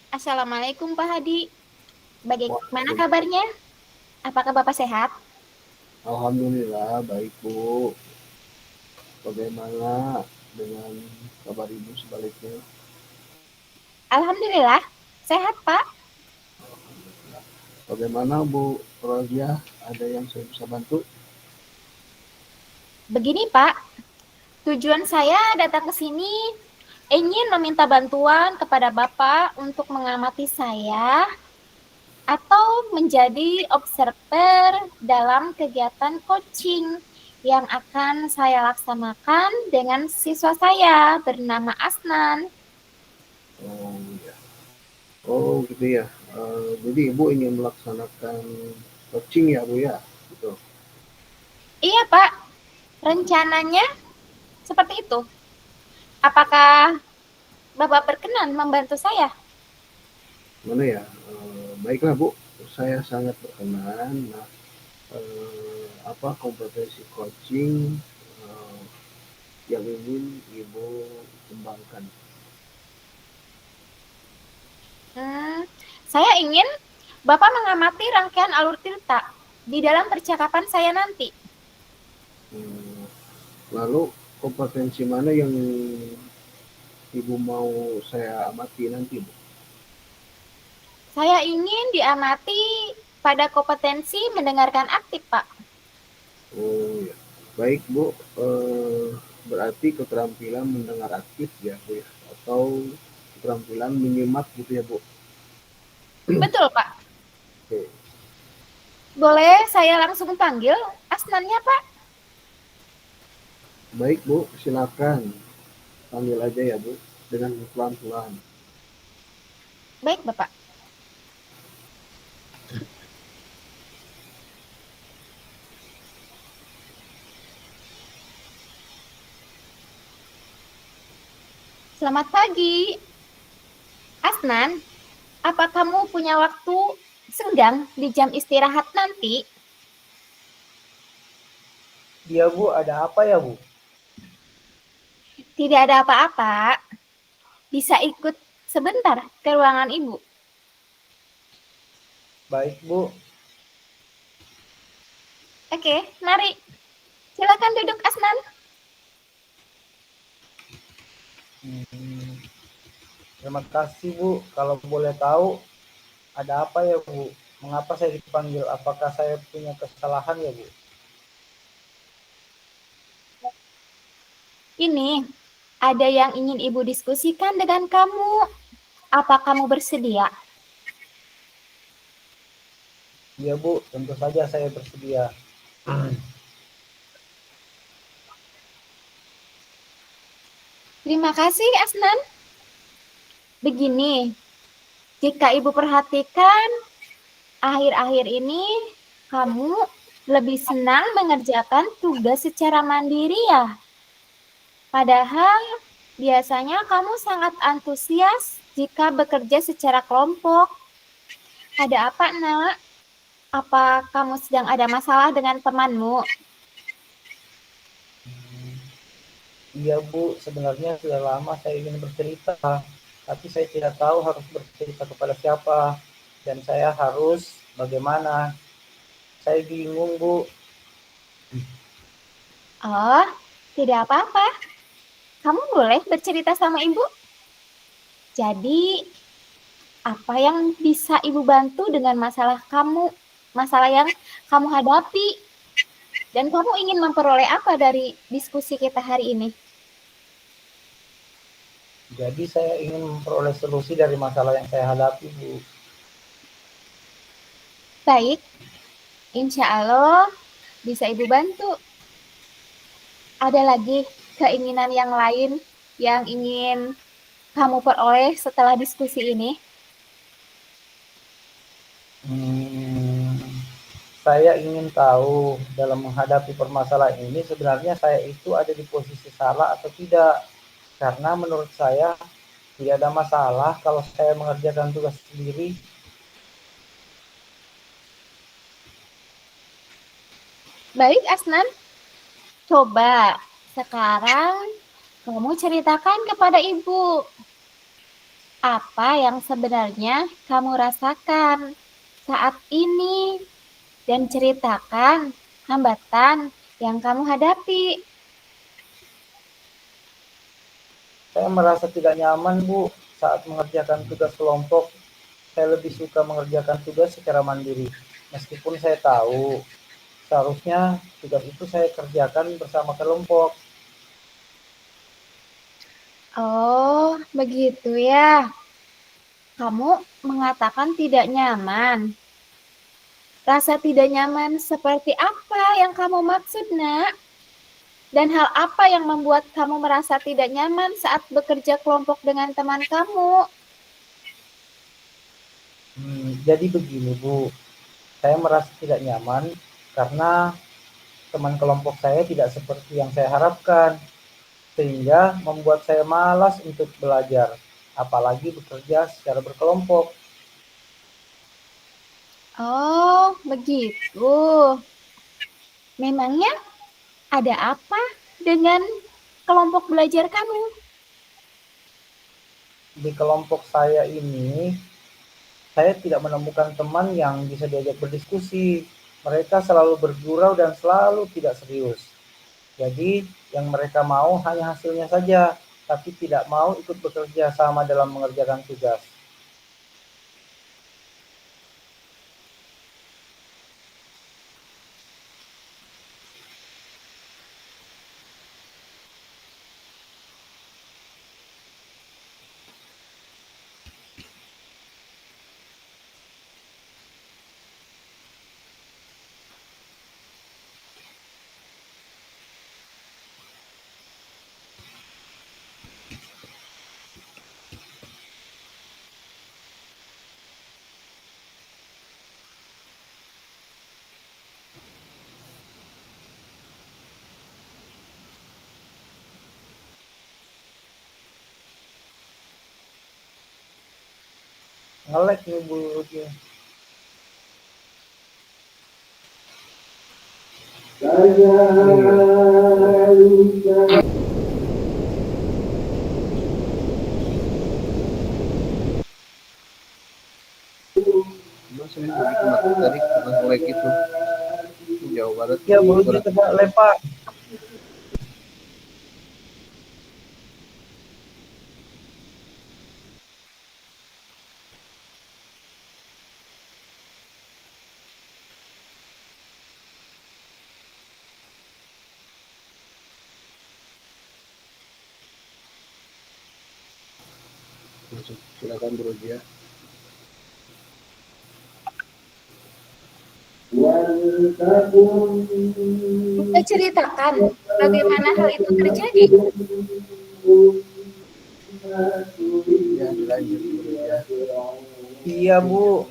Assalamualaikum Pak Hadi. Bagaimana Waalaikumsalam. kabarnya? Apakah Bapak sehat? Alhamdulillah baik Bu. Bagaimana dengan kabar Ibu sebaliknya? Alhamdulillah, sehat Pak. Bagaimana Bu Rodia? Ada yang saya bisa bantu? Begini Pak, tujuan saya datang ke sini ingin meminta bantuan kepada Bapak untuk mengamati saya atau menjadi observer dalam kegiatan coaching yang akan saya laksanakan dengan siswa saya bernama Asnan. Oh ya. Oh gitu ya. Jadi Ibu ingin melaksanakan coaching ya Bu ya? Gitu. Iya Pak, rencananya seperti itu. Apakah Bapak berkenan membantu saya? Mana ya? Baiklah Bu. Saya sangat berkenan. Nah, apa kompetensi coaching yang ingin Ibu kembangkan? Hmm, saya ingin Bapak mengamati rangkaian alur tirta di dalam percakapan saya nanti. Hmm, Lalu kompetensi mana yang Ibu mau saya amati nanti, Bu? Saya ingin diamati pada kompetensi mendengarkan aktif, Pak. Oh ya, baik Bu. Berarti keterampilan mendengar aktif ya Bu ya, atau keterampilan menyimak gitu ya Bu. Betul, Pak. Oke, Boleh saya langsung panggil asnannya, Pak? baik Bu, silakan panggil aja ya Bu, dengan pelan-pelan. Baik, Bapak. Selamat pagi, Asnan. Apa kamu punya waktu senggang di jam istirahat nanti? Iya Bu, ada apa ya Bu? Tidak ada apa-apa. Bisa ikut sebentar ke ruangan Ibu. Baik Bu. Oke, mari. Silakan duduk, Asnan. Hmm, terima kasih Bu. Kalau boleh tahu, ada apa ya Bu? Mengapa saya dipanggil? Apakah saya punya kesalahan ya Bu? Ini, ada yang ingin Ibu diskusikan dengan kamu. Apa kamu bersedia? Iya Bu, tentu saja saya bersedia. Terima kasih, Asnan. Begini, jika Ibu perhatikan, akhir-akhir ini kamu lebih senang mengerjakan tugas secara mandiri ya? Padahal biasanya kamu sangat antusias jika bekerja secara kelompok. Ada apa, Nak? Apa kamu sedang ada masalah dengan temanmu? Iya Bu, sebenarnya sudah lama saya ingin bercerita, tapi saya tidak tahu harus bercerita kepada siapa dan saya harus bagaimana. Saya bingung Bu. Oh, tidak apa-apa. Kamu boleh bercerita sama Ibu. Jadi, apa yang bisa Ibu bantu dengan masalah yang kamu hadapi, dan kamu ingin memperoleh apa dari diskusi kita hari ini? Jadi saya ingin memperoleh solusi dari masalah yang saya hadapi Bu. Baik, insya Allah bisa Ibu bantu. Ada lagi keinginan yang lain yang ingin kamu peroleh setelah diskusi ini? Hmm, saya ingin tahu dalam menghadapi permasalahan ini sebenarnya saya itu ada di posisi salah atau tidak. Karena menurut saya tidak ada masalah kalau saya mengerjakan tugas sendiri. Baik, Asnan. Coba sekarang kamu ceritakan kepada Ibu. apa yang sebenarnya kamu rasakan saat ini dan ceritakan hambatan yang kamu hadapi. Saya merasa tidak nyaman, Bu, saat mengerjakan tugas kelompok. Saya lebih suka mengerjakan tugas secara mandiri. Meskipun saya tahu seharusnya tugas itu saya kerjakan bersama kelompok. Oh, begitu ya. Kamu mengatakan tidak nyaman. Rasa tidak nyaman seperti apa yang kamu maksud, Nak? Dan hal apa yang membuat kamu merasa tidak nyaman saat bekerja kelompok dengan teman kamu? Jadi begini, Bu. Saya merasa tidak nyaman karena teman kelompok saya tidak seperti yang saya harapkan, sehingga membuat saya malas untuk belajar, apalagi bekerja secara berkelompok. Oh, begitu. Memangnya ada apa dengan kelompok belajar kamu? Di kelompok saya ini, saya tidak menemukan teman yang bisa diajak berdiskusi. Mereka selalu bergurau dan selalu tidak serius. Jadi, yang mereka mau hanya hasilnya saja, tapi tidak mau ikut bekerja sama dalam mengerjakan tugas. Ngelek nih Bu Ruki. Saya begitu tadi tentang proyek itu Jawa Barat. Ya Bu Ruki coba lempar. Silakan Bro Dia. Bisa ceritakan bagaimana hal itu terjadi? Ya, dilanjut Bro Dia. Iya Bu.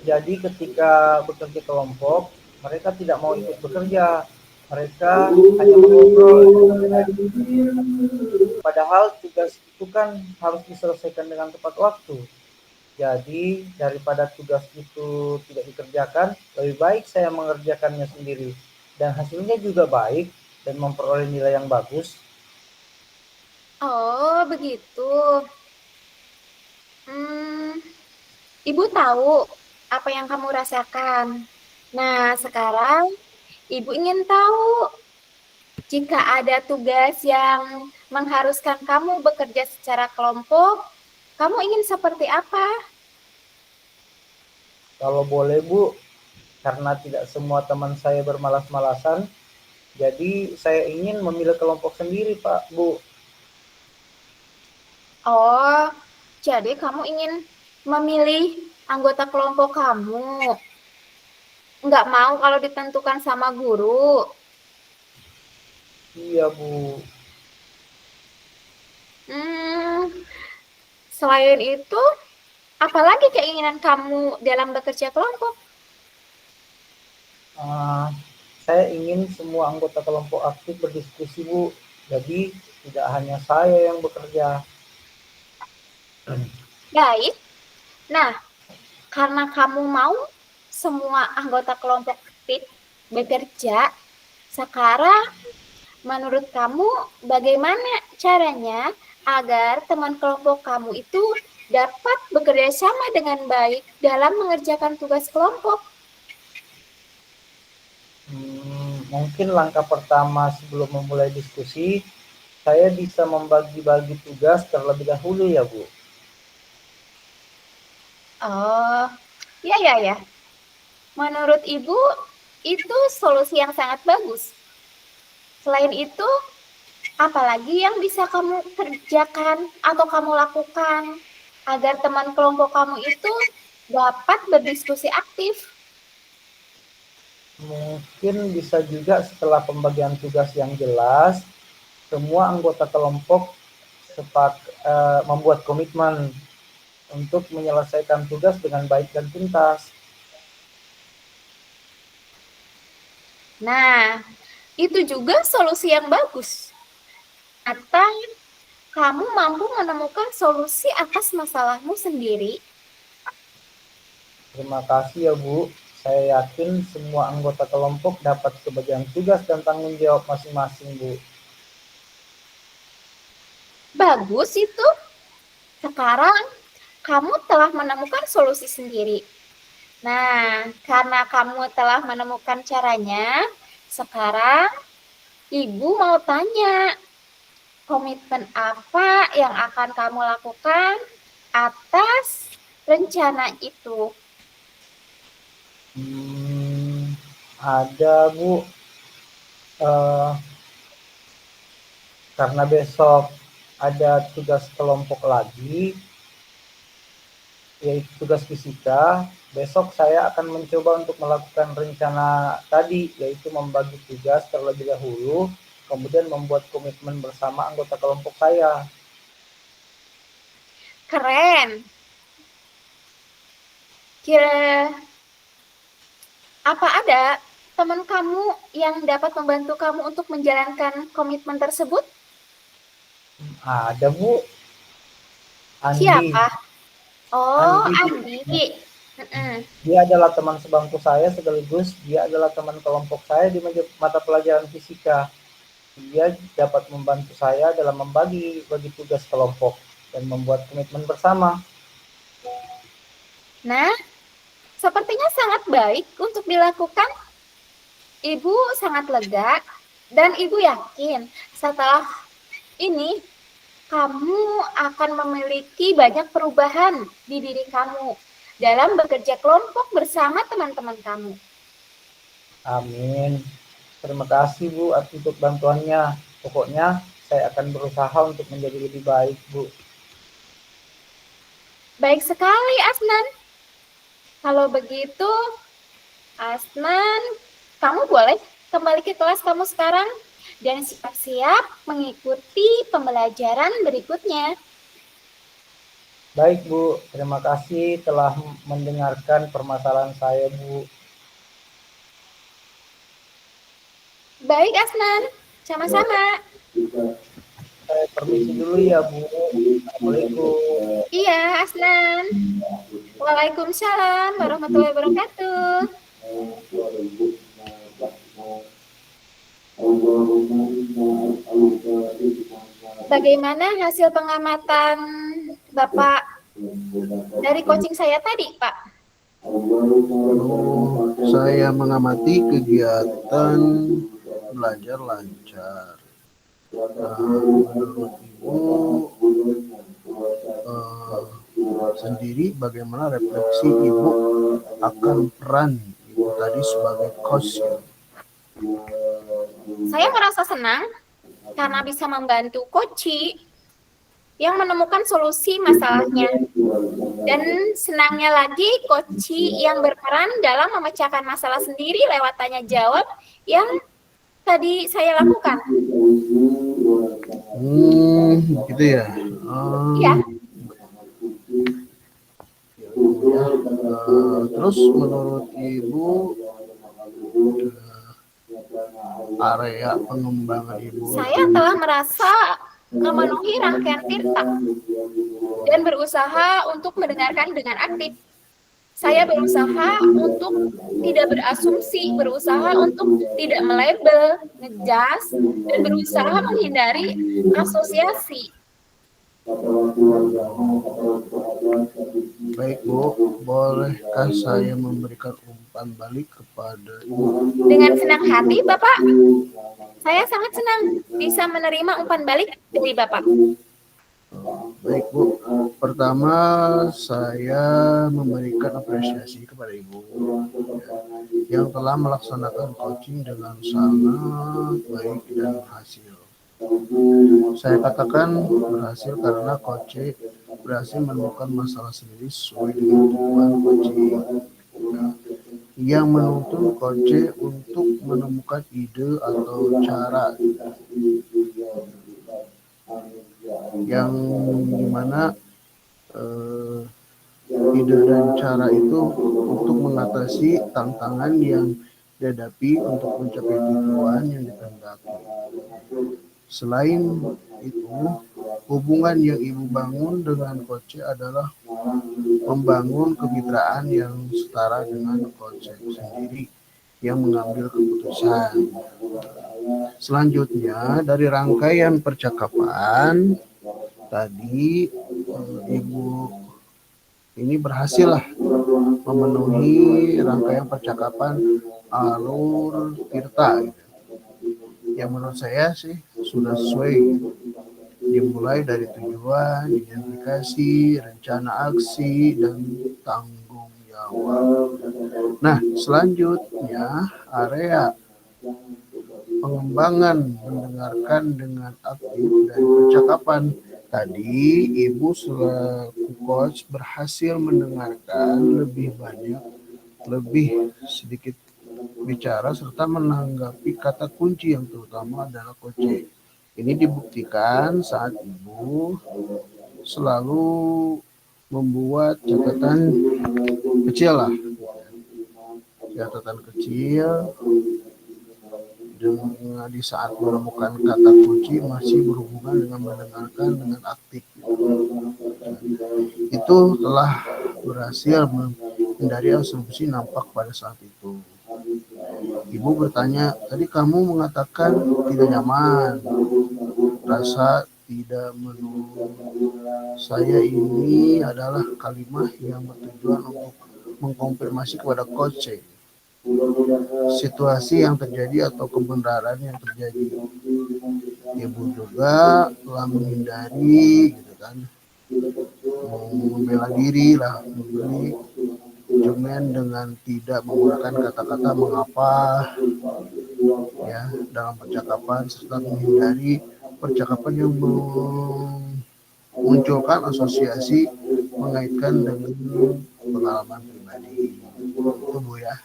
Jadi ketika bekerja kelompok, mereka tidak mau ikut bekerja. Mereka hanya mengobrol. Padahal tugas itu kan harus diselesaikan dengan tepat waktu. Jadi daripada tugas itu tidak dikerjakan, lebih baik saya mengerjakannya sendiri. Dan hasilnya juga baik dan memperoleh nilai yang bagus. Oh, begitu. Ibu tahu apa yang kamu rasakan. Nah, sekarang Ibu ingin tahu jika ada tugas yang mengharuskan kamu bekerja secara kelompok, kamu ingin seperti apa? Kalau boleh Bu, karena tidak semua teman saya bermalas-malasan, jadi saya ingin memilih kelompok sendiri Pak, Bu. Oh, jadi kamu ingin memilih anggota kelompok kamu. Nggak mau kalau ditentukan sama guru. Iya Bu. Selain itu, apalagi keinginan kamu dalam bekerja kelompok? Saya ingin semua anggota kelompok aktif berdiskusi Bu. Jadi tidak hanya saya yang bekerja. Baik. Nah, karena kamu mau semua anggota kelompok aktif bekerja, sekarang menurut kamu bagaimana caranya agar teman kelompok kamu itu dapat bekerja sama dengan baik dalam mengerjakan tugas kelompok. Mungkin langkah pertama sebelum memulai diskusi, saya bisa membagi-bagi tugas terlebih dahulu ya, Bu. Oh, ya. Menurut Ibu, itu solusi yang sangat bagus. Selain itu, apalagi yang bisa kamu kerjakan atau kamu lakukan agar teman kelompok kamu itu dapat berdiskusi aktif? Mungkin bisa juga setelah pembagian tugas yang jelas, semua anggota kelompok membuat komitmen untuk menyelesaikan tugas dengan baik dan tuntas. Nah, itu juga solusi yang bagus. Atau kamu mampu menemukan solusi atas masalahmu sendiri? Terima kasih ya, Bu. Saya yakin semua anggota kelompok dapat kebagian tugas dan tanggung jawab masing-masing, Bu. Bagus itu. Sekarang kamu telah menemukan solusi sendiri. Nah, karena kamu telah menemukan caranya, sekarang Ibu mau tanya, komitmen apa yang akan kamu lakukan atas rencana itu? Ada, Bu. Karena besok ada tugas kelompok lagi, yaitu tugas fisika. Besok saya akan mencoba untuk melakukan rencana tadi, yaitu membagi tugas terlebih dahulu, kemudian membuat komitmen bersama anggota kelompok saya. Keren. Kira apa ada teman kamu yang dapat membantu kamu untuk menjalankan komitmen tersebut? Ada, Bu. Andi. Siapa? Oh, Andi. Andi. Dia adalah teman sebangku saya, sekaligus dia adalah teman kelompok saya di mata pelajaran fisika. Dia dapat membantu saya dalam bagi tugas kelompok dan membuat komitmen bersama. Nah, sepertinya sangat baik untuk dilakukan. Ibu sangat lega dan Ibu yakin setelah ini kamu akan memiliki banyak perubahan di diri kamu dalam bekerja kelompok bersama teman-teman kamu. Amin. Terima kasih, Bu, untuk bantuannya. Pokoknya saya akan berusaha untuk menjadi lebih baik, Bu. Baik sekali, Asnan. Kalau begitu, Asnan, kamu boleh kembali ke kelas kamu sekarang dan siap-siap mengikuti pembelajaran berikutnya. Baik, Bu. Terima kasih telah mendengarkan permasalahan saya, Bu. Baik, Asnan. Sama-sama. Saya permisi dulu ya, Bu. Assalamualaikum. Iya, Asnan. Waalaikumsalam warahmatullahi wabarakatuh. Bagaimana hasil pengamatan Bapak dari coaching saya tadi, Pak? Saya mengamati kegiatan belajar lancar. Menurut Ibu sendiri, bagaimana refleksi Ibu akan peran Ibu tadi sebagai coach? Saya merasa senang karena bisa membantu Koci yang menemukan solusi masalahnya. Dan senangnya lagi Koci yang berperan dalam memecahkan masalah sendiri lewat tanya jawab yang tadi saya lakukan. Gitu ya. Iya. Terus menurut Ibu area pengembangan Ibu? Saya telah merasa memenuhi rangkaian tirta dan berusaha untuk mendengarkan dengan aktif. Saya berusaha untuk tidak berasumsi, berusaha untuk tidak melabel, ngejudge, dan berusaha menghindari asosiasi. Baik Bu, bolehkah saya memberikan umpan balik kepada Ibu? Dengan senang hati, Bapak. Saya sangat senang bisa menerima umpan balik dari Bapak. Baik Bu, pertama saya memberikan apresiasi kepada Ibu yang telah melaksanakan coaching dengan sangat baik dan berhasil. Saya katakan berhasil karena coach berhasil menemukan masalah sendiri sesuai dengan tujuan coaching. Yang menuntun coach untuk menemukan ide atau cara yang dimana ide dan cara itu untuk mengatasi tantangan yang dihadapi untuk mencapai tujuan yang dikehendaki. Selain itu, hubungan yang Ibu bangun dengan coach adalah membangun kemitraan yang setara dengan coach sendiri yang mengambil keputusan. Selanjutnya, dari rangkaian percakapan tadi, Ibu ini berhasil lah memenuhi rangkaian percakapan alur Tirta gitu. Yang menurut saya sih sudah sesuai gitu. Dimulai dari tujuan, identifikasi, rencana aksi, dan tanggung jawab. Nah, selanjutnya area pengembangan mendengarkan dengan aktif dan percakapan. Tadi Ibu selaku coach berhasil mendengarkan lebih banyak, lebih sedikit bicara serta menanggapi kata kunci yang terutama adalah coach. Ini dibuktikan saat Ibu selalu membuat catatan kecil lah, catatan kecil dengan di saat menemukan kata kunci masih berhubungan dengan mendengarkan dengan aktif. Itu telah berhasil menghindari asumsi nampak pada saat itu. Ibu bertanya, tadi kamu mengatakan tidak nyaman, rasa tidak menurut saya ini adalah kalimat yang bertujuan untuk mengkonfirmasi kepada coach situasi yang terjadi atau kebenaran yang terjadi. Ibu juga telah menghindari gitu kan, membela diri lah, membeli cuman dengan tidak menggunakan kata-kata mengapa ya dalam percakapan serta menghindari percakapan yang memunculkan asosiasi mengaitkan dengan pengalaman pribadi. Itu Bu ya.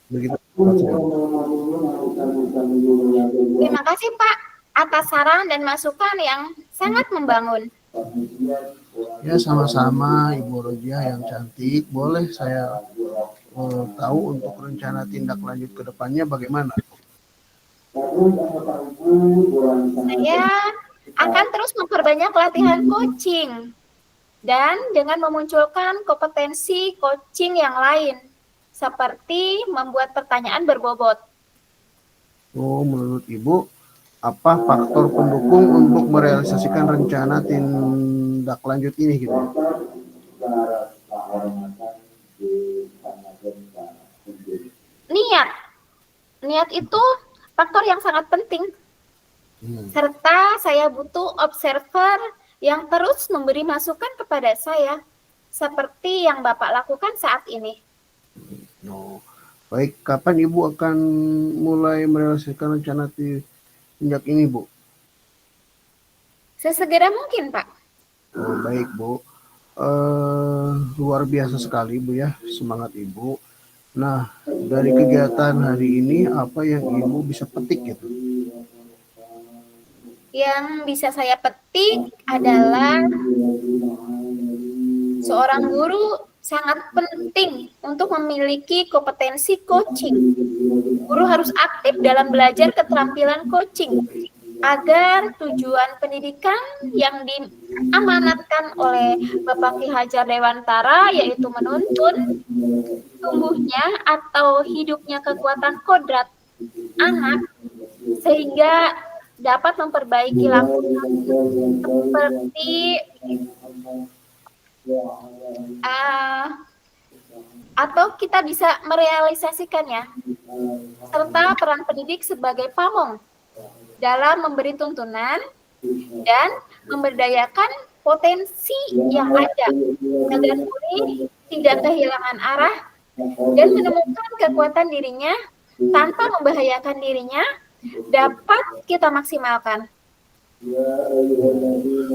Begitu. Terima kasih Pak atas saran dan masukan yang sangat membangun. Ya sama-sama Ibu Rodia yang cantik. Boleh saya tahu untuk rencana tindak lanjut ke depannya bagaimana? Saya akan terus memperbanyak latihan coaching dan dengan memunculkan kompetensi coaching yang lain seperti membuat pertanyaan berbobot. Oh, menurut Ibu apa faktor pendukung untuk merealisasikan rencana tindak lanjut ini gitu? Niat itu faktor yang sangat penting. Serta saya butuh observer yang terus memberi masukan kepada saya seperti yang Bapak lakukan saat ini. No. Baik, kapan Ibu akan mulai merealisasikan rencana tindak ini, Bu? Sesegera mungkin, Pak. Oh, baik, Bu. Luar biasa sekali, Bu ya, semangat Ibu. Nah, dari kegiatan hari ini, apa yang Ibu bisa petik gitu? Yang bisa saya petik adalah seorang guru sangat penting untuk memiliki kompetensi coaching. Guru harus aktif dalam belajar keterampilan coaching agar tujuan pendidikan yang diamanatkan oleh Bapak Ki Hajar Dewantara, yaitu menuntun tumbuhnya atau hidupnya kekuatan kodrat anak, sehingga dapat memperbaiki lingkungan seperti atau kita bisa merealisasikannya, serta peran pendidik sebagai pamong dalam memberi tuntunan dan memberdayakan potensi yang ada agar pulih, tidak kehilangan arah, dan menemukan kekuatan dirinya tanpa membahayakan dirinya dapat kita maksimalkan.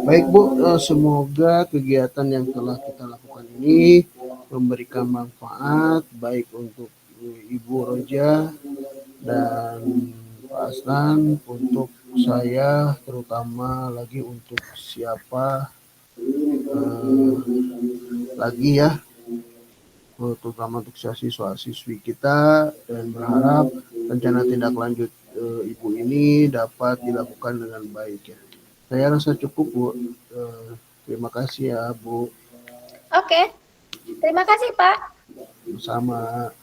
Baik Bu, semoga kegiatan yang telah kita lakukan ini memberikan manfaat baik untuk Ibu Roja dan Pak Aslan, untuk saya terutama lagi untuk siapa lagi ya, terutama untuk siswa-siswi kita, dan berharap rencana tindak lanjut Ibu ini dapat dilakukan dengan baik ya. Saya rasa cukup Bu. Terima kasih ya Bu. Oke, terima kasih Pak. Sama.